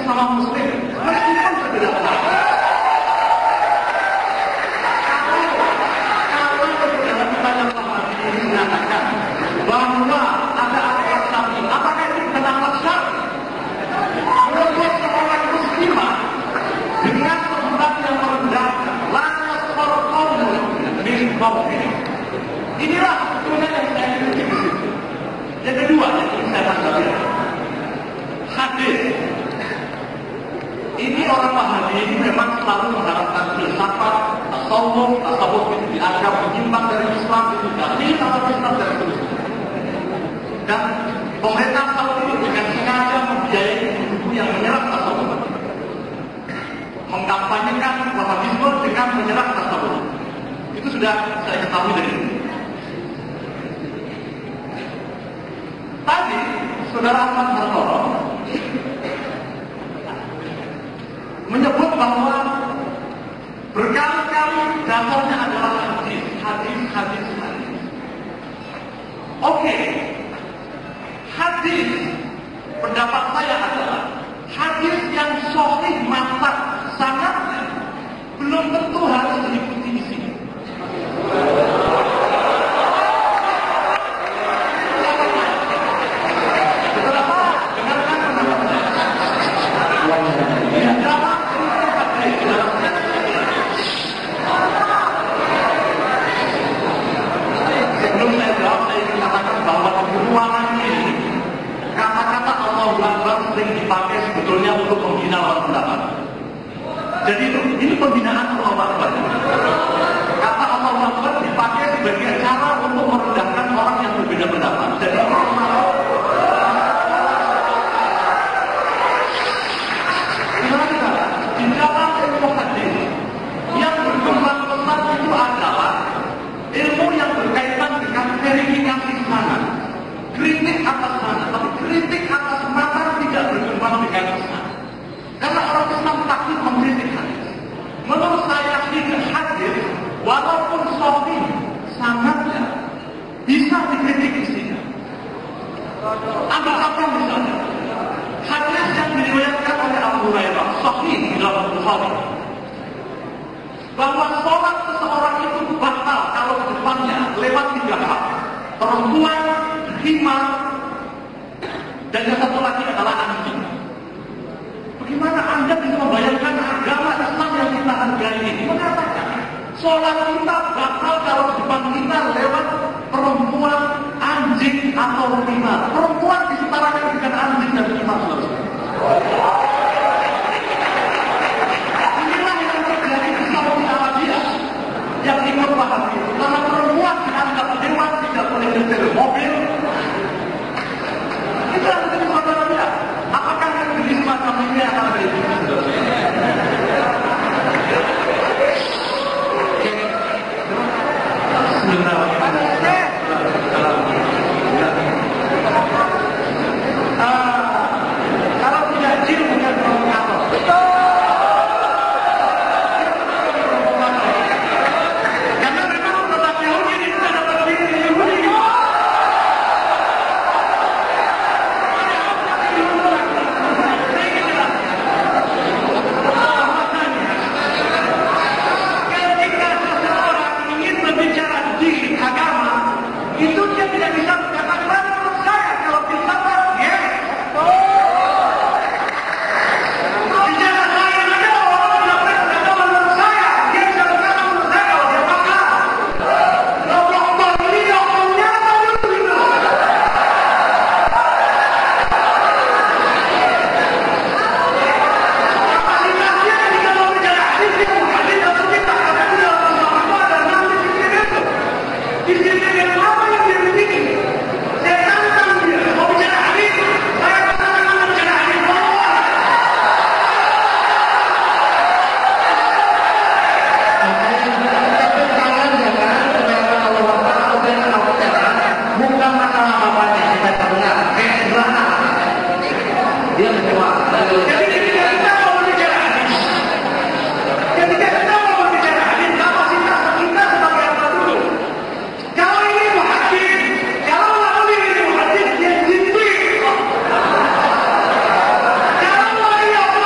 sesama muslim, meskipun berbeda pendapat. Kalau dalam kitab Al-Fatihah ini mengatakan bahwa ada akhlak syar'i, apakah itu bukan akhlak syar'i? Menurut seorang muslimah dengan tempat yang merendahkan, lantas korkom min qawmin. Inilah sebetulnya yang saya kritik di situ. Yang kedua yang ingin saya tanggapi, hadis. Ini orang Wahabi ini memang selalu mengharapkan filsafat, tasawuf itu dianggap menyimpang dari Islam, itu dari Islam dan seterusnya. Dan pemerintah Saudi dengan sengaja membiayai buku yang menyerang tasawuf, mengkampanyekan Wahabisme dengan menyerang tasawuf. Itu sudah saya ketahui dari dulu. Tadi Saudara Ahmad Hartono menyebut bahwa berkali-kali dasarnya adalah hadis. Oke, hadis pendapat saya adalah hadis yang sahih mantap sangatnya belum tentu harus diikuti isinya. Sebelum saya jawab, saya ingin katakan bahwa di ruangan ini kata-kata Allahu Akbar sering dipakai sebetulnya untuk menghina orang pendapat. Jadi ini penghinaan Allahu Akbar. Kata Allahu Akbar dipakai sebagai cara untuk merendahkan orang yang berbeda pendapat. Jadi di dalam ilmu hadis yang berkembang pesat itu adalah ilmu yang berkaitan dengan verifikasi sanad, kritik atas sanad, tapi kritik atas matan tidak berkembang dengan pesat. Karena orang Islam takut mengkritik hadis. Menurut saya hadis walaupun sahih sanadnya bisa dikritik isinya. Ambil apa misalnya? Hadis yang diriwayatkan oleh Abu Hurairah sahih di dalam Bukhari bahwa sholat seseorang itu batal kalau di depannya lewat 3 hal: perempuan, himar, dan yang satu lagi adalah anjing. Bagaimana Anda bisa membayangkan agama Islam yang kita hargai ini mengatakan sholat kita batal kalau di depan kita lewat perempuan, anjing, atau himar? Perempuan disetarakan dengan anjing dan himar. Inilah yang terjadi di Saudi Arabia yang ikut Wahabi. Karena perempuan dianggap dewan, tidak boleh nyetir mobil. Kita harus jadi saudara dia. Apakah negeri semacam ini akan terjadi? Kalau tidak jil bukan provokator. Karena memang tetap Yahudi ini tidak dapat diri Yahudi. Ketika seseorang ingin berbicara di agama, itu dia tidak bisa mengatakan menurut saya kalau kita ya. Bicara saya saja orang tidak berkata menurut saya, dia bisa berkata menurut saya kalau dia pakar. Allah ini Allahnya apa itu? Kapasitasnya ketika mau bicara hadis dia hadis atau kita karena dia sama dan nanti itu. Disiplin apa yang dia miliki? Saya tantang dia mau bicara hadis, saya katakan mau bicara hadis bahwa bukan masalah bapaknya kita terdengar sederhana dia menjual. Jadi ketika kita mau bicara hadis, kapasitas kita sebagai apa dulu? Kalau ini muhaddis, kalau wali ini muhaddis dia jindri. Kalau wali apa